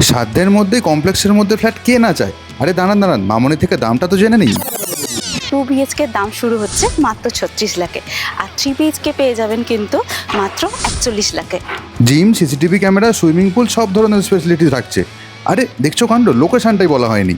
সাধ্যের মধ্যে কমপ্লেক্সের মধ্যে ফ্ল্যাট কে না চায়? আরে দাঁড়ান, মামনি থেকে দামটা তো জেনে নিই। 2 BHK দাম শুরু হচ্ছে মাত্র 36 লাখে, আর 3 BHK পেয়ে যাবেন কিন্তু মাত্র 41 লাখে। Gym, CCTV camera, swimming pool সব ধরনের ফেসিলিটি থাকছে। আরে দেখছো কাণ্ড, লোকেশনটাই বলা হয়নি।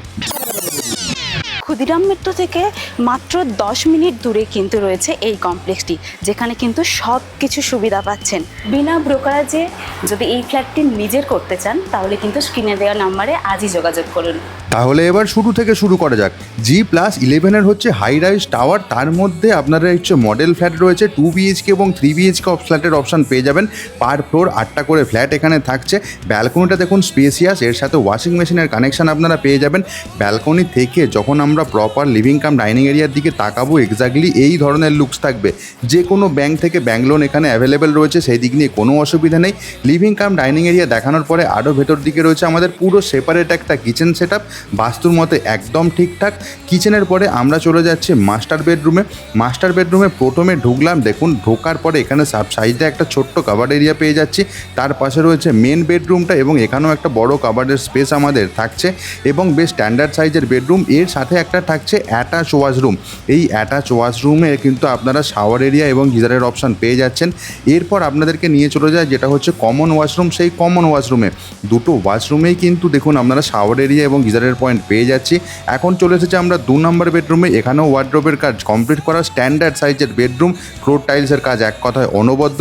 ক্ষুদিরাম মেট্রো থেকে মাত্র 10 মিনিট দূরে কিন্তু রয়েছে এই কমপ্লেক্সটি, যেখানে কিন্তু সব কিছু সুবিধা পাচ্ছেন বিনা ব্রোকারেজে। যদি এই ফ্ল্যাটটি নিজের করতে চান তাহলে কিন্তু স্ক্রিনে দেওয়া নাম্বারে আজই যোগাযোগ করুন। তাহলে এবার শুরু থেকে শুরু করা যাক। G+11 হচ্ছে হাই রাইজ টাওয়ার, তার মধ্যে আপনারা হচ্ছে মডেল ফ্ল্যাট রয়েছে। 2 BHK এবং 3 BHK ফ্ল্যাটের অপশান পেয়ে যাবেন। পার ফ্লোর 8টা করে ফ্ল্যাট এখানে থাকছে। ব্যালকনিটা দেখুন স্পেসিয়াস, এর সাথে ওয়াশিং মেশিনের কানেকশান আপনারা পেয়ে যাবেন। ব্যালকনি থেকে যখন আমরা প্রপার লিভিং কাম ডাইনিং এরিয়ার দিকে তাকাবো, এক্স্যাক্টলি এই ধরনের লুকস থাকবে। যে কোনো ব্যাংক থেকে ব্যাংক লোন এখানে অ্যাভেলেবেল রয়েছে, সেই দিক নিয়ে কোনো অসুবিধা নেই। লিভিং কাম ডাইনিং এরিয়া দেখানোর পরে আরও ভেতর দিকে রয়েছে আমাদের পুরো সেপারেট একটা কিচেন সেট আপ, বাস্তুর মতে একদম ঠিকঠাক। কিচেনের পরে আমরা চলে যাচ্ছি মাস্টার বেডরুমে। মাস্টার বেডরুমে প্রথমে ঢুকলাম, দেখুন ঢোকার পরে এখানে সাব সাইডে একটা ছোট্ট কাভার্ড এরিয়া পেয়ে যাচ্ছি। তার পাশে রয়েছে মেন বেডরুমটা, এবং এখানেও একটা বড় কাভার্ডের স্পেস আমাদের থাকছে, এবং বেশ স্ট্যান্ডার্ড সাইজের বেডরুম। এর সাথে একটা থাকছে অ্যাটাচ ওয়াশরুম। এই অ্যাটাচ ওয়াশরুমে কিন্তু আপনারা শাওয়ার এরিয়া এবং গিজারের অপশান পেয়ে যাচ্ছেন। এরপর আপনাদেরকে নিয়ে চলে যায় যেটা হচ্ছে কমন ওয়াশরুম। সেই কমন ওয়াশরুমে দুটো ওয়াশরুমেই কিন্তু দেখুন আপনারা শাওয়ার এরিয়া এবং গিজারের পয়েন্ট পেয়ে যাচ্ছি। এখন চলে এসেছে আমরা 2 নম্বর বেডরুমে। এখানেও ওয়ার্ড্রোবের কাজ কমপ্লিট করা, স্ট্যান্ডার্ড সাইজের বেডরুম, ফ্লোর টাইলসের কাজ এক কথায় অনবদ্য।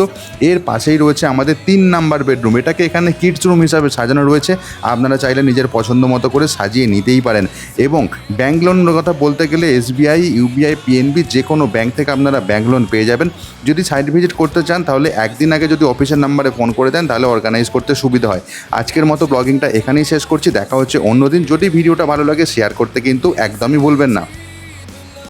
এর পাশেই রয়েছে আমাদের 3 নম্বর বেডরুম। এটাকে এখানে কিডস রুম হিসাবে সাজানো রয়েছে, আপনারা চাইলে নিজের পছন্দ মতো করে সাজিয়ে নিতেই পারেন। এবং ব্যাংক লোনের কথা বলতে গেলে SBI, UBI, PNB যে কোনো ব্যাংক থেকে আপনারা ব্যাংক লোন পেয়ে যাবেন। যদি সাইট ভিজিট করতে চান তাহলে একদিন আগে যদি অফিসের নাম্বারে ফোন করে দেন তাহলে অর্গানাইজ করতে সুবিধা হয়। আজকের মতো ব্লগিংটা এখানেই শেষ করছি, দেখা হচ্ছে অন্যদিন। যদি ভিডিওটা ভালো লাগে শেয়ার করতে কিন্তু একদমই ভুলবেন না।